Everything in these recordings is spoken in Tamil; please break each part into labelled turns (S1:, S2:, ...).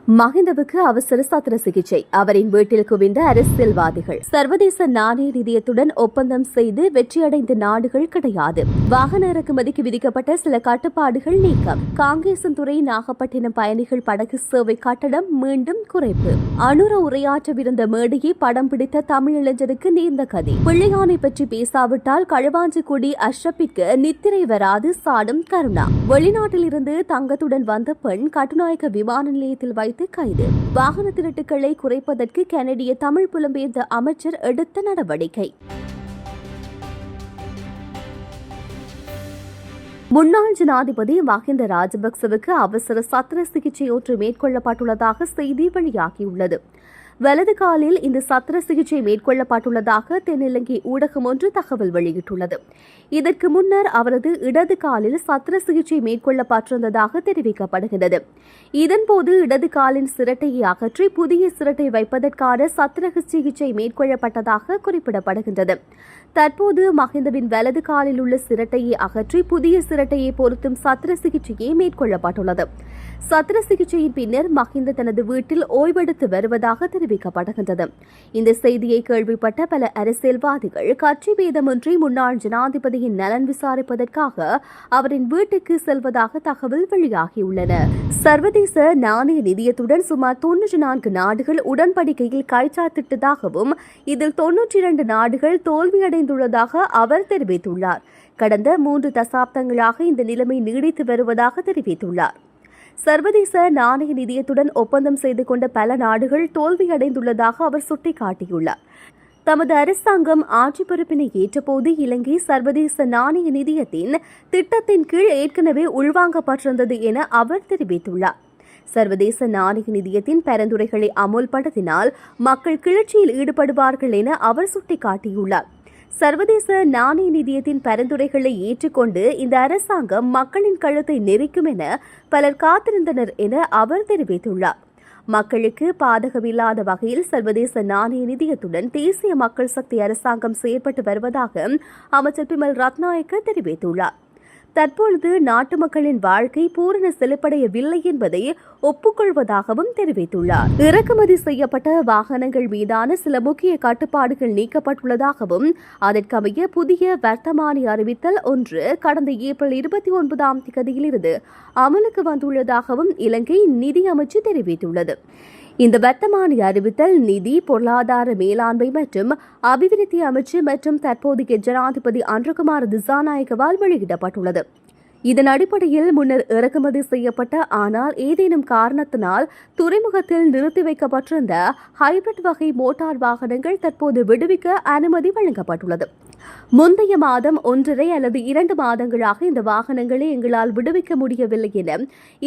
S1: மஹிந்தவுக்கு அவசர சத்திர சிகிச்சை. அவரின் வீட்டில் குவிந்த அரசியல்வாதிகள். சர்வதேச நாணய நிதியத்துடன் ஒப்பந்தம் செய்து வெற்றியடைந்த நாடுகள் கிடையாது. வாகன இறக்குமதிக்கு விதிக்கப்பட்ட சில கட்டுப்பாடுகள் நீக்கம். காங்கேசன்துறை நாகப்பட்டினம் பயணிகள் படகு சேவை கட்டணம் மீண்டும் குறைப்பு. அனுர உரையாற்றவிருந்த மேடையை படம் பிடித்த தமிழ் இளைஞருக்கு நேர்ந்த கதி. பிள்ளையானை பற்றி பேசாவிட்டால் களுவாஞ்சிக்குடி அஷ்ரப்பிற்கு நித்திரை வராது சாடும் கருணா. வெளிநாட்டில் இருந்து தங்கத்துடன் வந்த பெண் கட்டுநாயக்க விமான நிலையத்தில் வைத்து கைது. வாகன திருட்டுகளை குறைப்பதற்கு கனடிய தமிழ் புலம்பெயர்ந்த அமைச்சர் எடுத்த நடவடிக்கை. முன்னாள் ஜனாதிபதி மஹிந்த ராஜபக்சவுக்கு அவசர சத்திர சிகிச்சை ஒன்று மேற்கொள்ளப்பட்டுள்ளதாக செய்தி வெளியாகியுள்ளது. வலது காலில் இந்த சத்திர சிகிச்சை மேற்கொள்ளப்பட்டுள்ளதாக தென்னிலங்கை ஊடகம் ஒன்று தகவல் வெளியிட்டுள்ளது. இதற்கு முன்னர் அவரது இடது காலில் சத்திர சிகிச்சை மேற்கொள்ளப்பட்டிருந்ததாக தெரிவிக்கப்படுகிறது. இதன்போது இடது காலின் சிரட்டையை அகற்றி புதிய சிரட்டை வைப்பதற்கான சத்திர சிகிச்சை மேற்கொள்ளப்பட்டதாக குறிப்பிடப்படுகின்றது. தற்போது மஹிந்தவின் வலது காலில் உள்ள சிரட்டையை அகற்றி புதிய சிரட்டையை பொருத்தும் சத்திர சிகிச்சையை மேற்கொள்ளப்பட்டுள்ளது. சத்திர சிகிச்சையின் பின்னர் மஹிந்த தனது வீட்டில் ஓய்வெடுத்து வருவதாக தெரிவிக்கப்படுகின்றது. இந்த செய்தியை கேள்விப்பட்ட பல அரசியல்வாதிகள் கட்சி பேதமின்றி முன்னாள் ஜனாதிபதியின் நலன் விசாரிப்பதற்காக அவரின் வீட்டுக்கு செல்வதாக தகவல் வெளியாகியுள்ளன. சர்வதேச நாணய நிதியத்துடன் சுமார் 94 நாடுகள் உடன்படிக்கையில் கைச்சாத்திட்டதாகவும் இதில் 92 நாடுகள் தோல்வியடைந்துள்ளதாக அவர் தெரிவித்துள்ளார். கடந்த 3 தசாப்தங்களாக இந்த நிலைமை நீடித்து வருவதாக தெரிவித்துள்ளார். சர்வதேச நாணய நிதியத்துடன் ஒப்பந்தம் செய்து கொண்ட பல நாடுகள் தோல்வியடைந்துள்ளதாக அவர் சுட்டிக்காட்டியுள்ளார். தமது அரசாங்கம் ஆட்சி பொறுப்பினை ஏற்றபோது இலங்கை சர்வதேச நாணய நிதியத்தின் திட்டத்தின் கீழ் ஏற்கனவே உள்வாங்கப்பட்டிருந்தது என அவர் தெரிவித்துள்ளார். சர்வதேச நாணய நிதியத்தின் பரிந்துரைகளை அமுல்படுத்தினால் மக்கள் கிளர்ச்சியில் ஈடுபடுவார்கள் என அவர் சுட்டிக்காட்டியுள்ளார். சர்வதேச நாணய நிதியத்தின் பரிந்துரைகளை ஏற்றுக்கொண்டு இந்த அரசாங்கம் மக்களின் கழுத்தை நெரிக்கும் என பலர் காத்திருந்தனர் என அவர் தெரிவித்துள்ளார். மக்களுக்கு பாதகமில்லாத வகையில் சர்வதேச நாணய நிதியத்துடன் தேசிய மக்கள் சக்தி அரசாங்கம் செயற்பட்டு வருவதாக அமைச்சர் பிமல் ரத்நாயக்க தெரிவித்துள்ளார். தற்பொழுது நாட்டு மக்களின் வாழ்க்கை பூரண செழிப்படையவில்லை என்பதை ஒப்புக்கொள்வதாகவும் தெரிவித்துள்ளார். இறக்குமதி செய்யப்பட்ட வாகனங்கள் மீதான சில முக்கிய கட்டுப்பாடுகள் நீக்கப்பட்டுள்ளதாகவும் அதற்கமைய புதிய வர்த்தமானி அறிவித்தல் ஒன்று கடந்த ஏப்ரல் 29ஆம் தேதியிலிருந்து அமலுக்கு வந்துள்ளதாகவும் இலங்கை நிதி அமைச்சு தெரிவித்துள்ளது. இந்த வர்த்தமானி அறிவித்தல் நிதி, பொருளாதார மேலாண்மை மற்றும் அபிவிருத்தி அமைச்சு மற்றும் தற்போதைய ஜனாதிபதி அன்ருகுமார் திசாநாயக்கவால் வெளியிடப்பட்டுள்ளது. இதன் அடிப்படையில் முன்னர் இறக்குமதி செய்யப்பட்ட ஆனால் ஏதேனும் காரணத்தினால் துறைமுகத்தில் நிறுத்தி வைக்கப்பட்டிருந்த ஹைபிரிட் வகை மோட்டார் வாகனங்கள் தற்போது விடுவிக்க அனுமதி வழங்கப்பட்டுள்ளது. முந்தைய மாதம் 1.5 அல்லது 2 மாதங்களாக இந்த வாகனங்களை எங்களால் விடுவிக்க முடியவில்லை என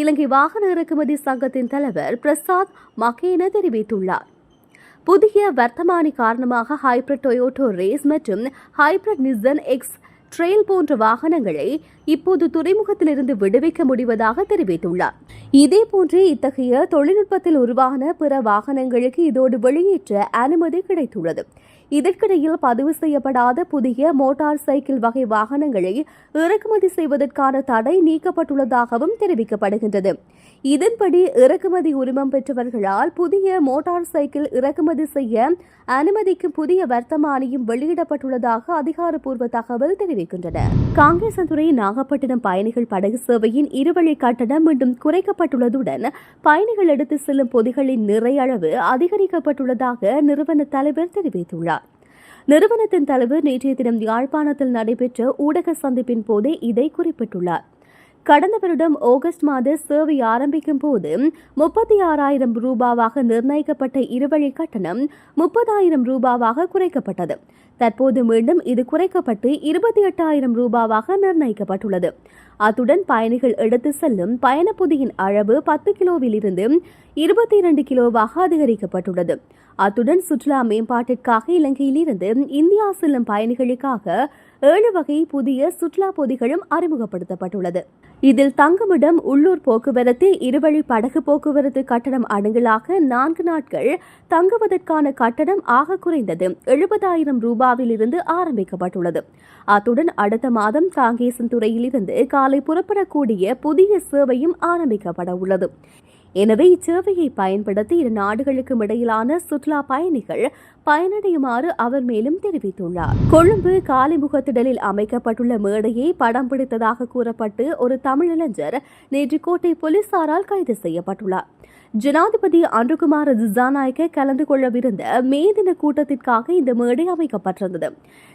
S1: இலங்கை வாகன இறக்குமதி சங்கத்தின் தலைவர் பிரசாத் மக்கேன தெரிவித்துள்ளார். புதிய வர்த்தமானி காரணமாக ஹைபிரிட் டொயோட்டோ ரேஸ் மற்றும் ஹைபிரிட் நிசான் எக்ஸ் ட்ரெயில் போன்ற வாகனங்களை இப்போது துறைமுகத்திலிருந்து விடுவிக்க முடிவதாக தெரிவித்துள்ளார். இதேபோன்று இத்தகைய தொழில்நுட்பத்தில் உருவான பிற வாகனங்களுக்கு இதோடு வெளியேற்ற அனுமதி கிடைத்துள்ளது. இதற்கிடையில் பதிவு செய்யப்படாத புதிய மோட்டார் சைக்கிள் வகை வாகனங்களை இறக்குமதி செய்வதற்கான தடை நீக்கப்பட்டுள்ளதாகவும் தெரிவிக்கப்படுகின்றது. இதன்படி இறக்குமதி உரிமம் பெற்றவர்களால் புதிய மோட்டார் சைக்கிள் இறக்குமதி செய்ய அனுமதிக்கும் புதிய வர்த்தமானியும் வெளியிடப்பட்டுள்ளதாக அதிகாரப்பூர்வ தகவல் தெரிவிக்கின்றன. காங்கேசன்துறை நாகப்பட்டினம் பயணிகள் படகு சேவையின் இருவழி கட்டணம் மீண்டும் குறைக்கப்பட்டுள்ளதுடன் பயணிகள் எடுத்து செல்லும் பொதிகளின் நிறையளவு அதிகரிக்கப்பட்டுள்ளதாக நிறுவன தலைவர் தெரிவித்துள்ளார். நிறுவனத்தின் தலைவர் நேற்றைய தினம் யாழ்ப்பாணத்தில் நடைபெற்ற ஊடக சந்திப்பின் போதே இதை குறிப்பிட்டுள்ளார். கடந்த வருடம் ஆகஸ்ட் மாத சேவை ஆரம்பிக்கும் போது 36,000 ரூபாவாக நிர்ணயிக்கப்பட்ட இருவழி கட்டணம் 30,000 ரூபாவாக குறைக்கப்பட்டது. தற்போது மீண்டும் இது குறைக்கப்பட்டு 28,000 ரூபாவாக நிர்ணயிக்கப்பட்டுள்ளது. அத்துடன் பயணிகள் எடுத்து செல்லும் பயணப்பொதியின் அளவு 10 கிலோவில் இருந்து 22 கிலோவாக அதிகரிக்கப்பட்டுள்ளது. அத்துடன் சுற்றுலா மேம்பாட்டிற்காக இலங்கையிலிருந்து இந்தியா செல்லும் பயணிகளுக்காக 7 வகை புதிய சுற்றுலா பொதிகளும் அறிமுகப்படுத்தப்பட்டுள்ளது. இதில் தங்குமிடம், உள்ளூர் போக்குவரத்து, இருவழி படகு போக்குவரத்து கட்டணம் அடங்கலாக 4 நாட்கள் தங்குவதற்கான கட்டணம் ஆக குறைந்தது 70,000 ரூபாவில் இருந்து ஆரம்பிக்கப்பட்டுள்ளது. அத்துடன் அடுத்த மாதம் காங்கேசன்துறையில் இருந்து காலை புறப்படக்கூடிய புதிய சேவையும் ஆரம்பிக்கப்பட உள்ளது. எனவே இச்சேவையை பயன்படுத்தி இரு நாடுகளுக்கும் இடையிலான சுற்றுலா பயணிகள் பயனடையுமாறு அவர் மேலும் தெரிவித்துள்ளார். கொழும்பு காலிமுகத்திடலில் அமைக்கப்பட்டுள்ள மேடையை படம் பிடித்ததாக கூறப்பட்டு ஒரு தமிழ் இளைஞர் நேற்று கோட்டை போலீசாரால் கைது செய்யப்பட்டுள்ளார். ஜனாதிபதி அன்றுகுமார் திசாநாயக்க கலந்து கொள்ளவிருந்த மே தின கூட்டத்திற்காக இந்த மேடை அமைக்கப்பட்டிருந்தது.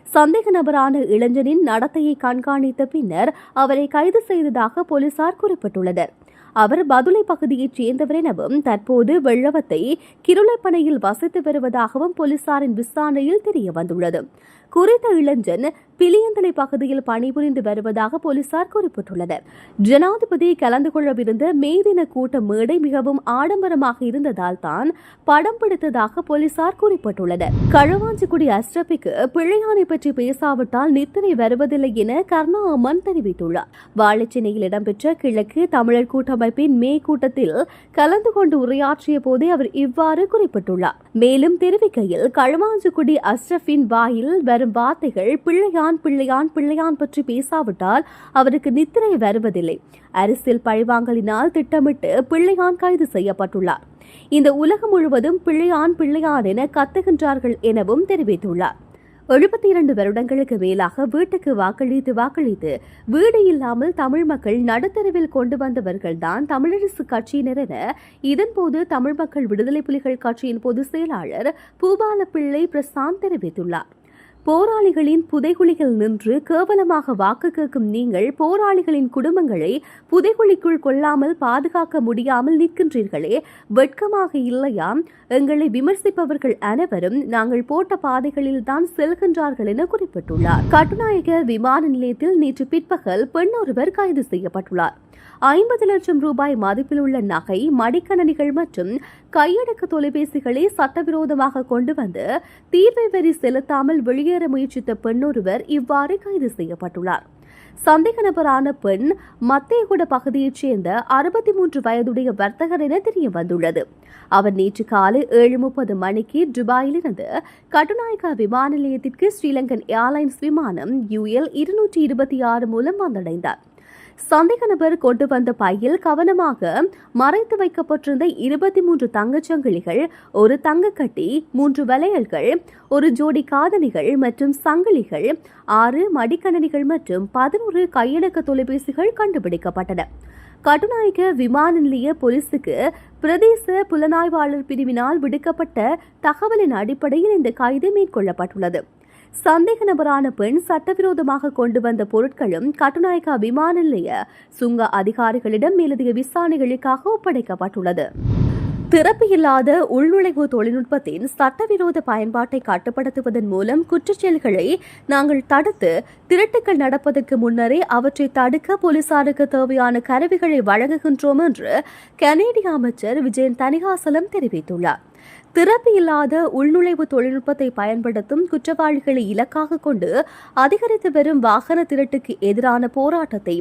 S1: சந்தேக நபரான இளைஞனின் நடத்தையை கண்காணித்த பின்னர் அவரை கைது செய்ததாக போலீசார் குறிப்பிட்டுள்ளனர். அவர் பதுளை பகுதியைச் சேர்ந்தவர் எனவும் தற்போது வெள்ளவத்தை கிருளைப்பனையில் வசித்து வருவதாகவும் போலீசாரின் விசாரணையில் தெரியவந்துள்ளது. குறித்த இளைஞன் பிலியந்தலை பகுதியில் பணிபுரிந்து வருவதாக போலீசார் குறிப்பிட்டுள்ளனர். ஜனாதிபதி கலந்து கொள்ளவிருந்த மே தின கூட்ட மேடை மிகவும் ஆடம்பரமாக இருந்ததால் தான் படம் பிடித்ததாக போலீசார் குறிப்பிட்டுள்ளனர். களுவாஞ்சிக்குடி அஸ்ரபிக்கு பிள்ளையானை பற்றி பேசாவிட்டால் நித்திரை வருவதில்லை என கர்ணா அம்மன் தெரிவித்துள்ளார். வாழைச்சேனையில் இடம்பெற்ற கிழக்கு தமிழர் கூட்டமைப்பின் மே கூட்டத்தில் கலந்து கொண்டு உரையாற்றிய போதே அவர் இவ்வாறு குறிப்பிட்டுள்ளார். மேலும் தெரிவிக்கையில் களுவாஞ்சிக்குடி அஸ்ரபின் வாயில் வரும் வார்த்தைகள் பிள்ளையான் பிள்ளையான் பிள்ளையான் பற்றி பேசாவிட்டால் அவருக்கு நித்திரை வருவதில்லை. அரசியல் பழிவாங்கலினால் திட்டமிட்டு பிள்ளையான் கைது செய்யப்பட்டுள்ளார். இந்த உலகம் முழுவதும் பிள்ளையான் பிள்ளையான் என கத்துகின்றார்கள் எனவும் தெரிவித்துள்ளார். 72 வருடங்களுக்கு மேலாக வீட்டுக்கு வாக்களித்து வீடு இல்லாமல் தமிழ் மக்கள் நடுத்தருவில் கொண்டு வந்தவர்கள்தான் தமிழரசு கட்சியினர் என இதன்போது தமிழ் மக்கள் விடுதலை புலிகள் கட்சியின் பொதுச் செயலாளர் பூபால பிள்ளை பிரசாந்த் தெரிவித்துள்ளார். போராளிகளின் புதைகுழிகள் நின்று கேவலமாக வாக்கு கேட்கும் நீங்கள் போராளிகளின் குடும்பங்களை புதைகுழிக்குள் கொள்ளாமல் பாதுகாக்க முடியாமல் நிற்கின்றீர்களே, வெட்கமாக இல்லையாம்? எங்களை விமர்சிப்பவர்கள் அனைவரும் நாங்கள் போட்ட பாதைகளில் தான் செல்கின்றார்கள் என குறிப்பிட்டுள்ளார். கட்டுநாயக்க விமான நிலையத்தில் நேற்று பிற்பகல் பெண் ஒருவர் கைது செய்யப்பட்டுள்ளார். 50 லட்சம் ரூபாய் மதிப்பில் உள்ள நகை, மடிக்கணினிகள் மற்றும் கையடக்க தொலைபேசிகளை சட்டவிரோதமாக கொண்டு வந்து தீர்வை வரி செலுத்தாமல் வெளியேற முயற்சித்த பெண்ணொருவர் இவ்வாறு கைது செய்யப்பட்டுள்ளார். சந்தேக நபரான பெண் மத்தேகுட பகுதியைச் சேர்ந்த 63 வயதுடைய வர்த்தகர் என தெரிய வந்துள்ளது. அவர் நேற்று காலை 7:30 மணிக்கு துபாயிலிருந்து கட்டுநாயக்கா விமான நிலையத்திற்கு ஸ்ரீலங்கன் ஏர்லைன்ஸ் விமானம் UL 226 மூலம் வந்தடைந்தார். சந்தேக நபர் கொண்டு வந்த பையில் கவனமாக மறைத்து வைக்கப்பட்டிருந்த 23 தங்கச்சங்கிலிகள், ஒரு தங்கக்கட்டி, 3 வளையல்கள், ஒரு ஜோடி காதணிகள் மற்றும் சங்கிலிகள், 6 மடிக்கணினிகள் மற்றும் 11 கையடக்க தொலைபேசிகள் கண்டுபிடிக்கப்பட்டன. கட்டுநாயக்க விமான நிலைய போலீசுக்கு பிரதேச புலனாய்வாளர் பிரிவினால் விடுக்கப்பட்ட தகவலின் அடிப்படையில் இந்த கைது மேற்கொள்ளப்பட்டுள்ளது. சந்தேக நபரான பெண் சட்டவிரோதமாக கொண்டு வந்த பொருட்களும் கட்டுநாயக்கா விமான நிலைய சுங்க அதிகாரிகளிடம் மேலதிக விசாரணைகளுக்காக ஒப்படைக்கப்பட்டுள்ளது. திறப்பு இல்லாத உள்நுழைவு தொழில்நுட்பத்தின் சட்டவிரோத பயன்பாட்டை கட்டுப்படுத்துவதன் மூலம் குற்றச்செயல்களை நாங்கள் தடுத்து திருட்டுக்கள் நடப்பதற்கு முன்னரே அவற்றை தடுக்க போலீசாருக்கு தேவையான கருவிகளை வழங்குகின்றோம் என்று கனேடிய அமைச்சர் விஜயன் தணிகாசலம் தெரிவித்துள்ளார். திறப்பு இல்லாத உள்நுழைவு தொழில்நுட்பத்தை பயன்படுத்தும் குற்றவாளிகளை இலக்காக கொண்டு அதிகரித்து வரும் வாகன திருட்டுக்கு எதிரான போராட்டத்தை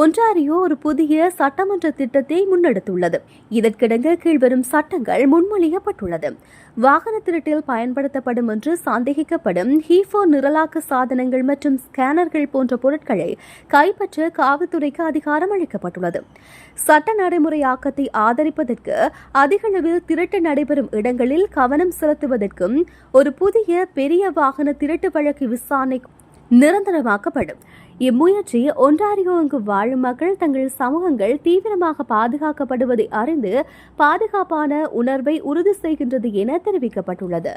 S1: ஒன்றாரியோ ஒரு புதிய சட்டமன்ற திட்டத்தை முன்னெடுத்துள்ளது. இதற்கிடங்க கீழ்வரும் சட்டங்கள் முன்மொழியப்பட்டுள்ளது. வாகன திருட்டில் பயன்படுத்தப்படும் என்று சந்தேகிக்கப்படும் ஹீஃபோ நிரலாக்க சாதனங்கள் மற்றும் ஸ்கேனர்கள் போன்ற பொருட்களை கைப்பற்ற காவல்துறைக்கு அதிகாரம் அளிக்கப்பட்டுள்ளது. சட்ட நடைமுறையாக்கத்தை ஆதரிப்பதற்கு அதிகளவில் திருட்டு நடைபெறும் இடங்களில் கவனம் செலுத்துவதற்கும் ஒரு புதிய பெரிய வாகன திருட்டு வழக்கு விசாரணை நிரந்தரமாக்கப்படும். இம்முயற்சி ஒன்றாரியோ அங்கு வாழும் மக்கள் தங்கள் சமூகங்கள் தீவிரமாக பாதுகாக்கப்படுவதை அறிந்து பாதுகாப்பான உணர்வை உறுதி செய்கின்றது என தெரிவிக்கப்பட்டுள்ளது.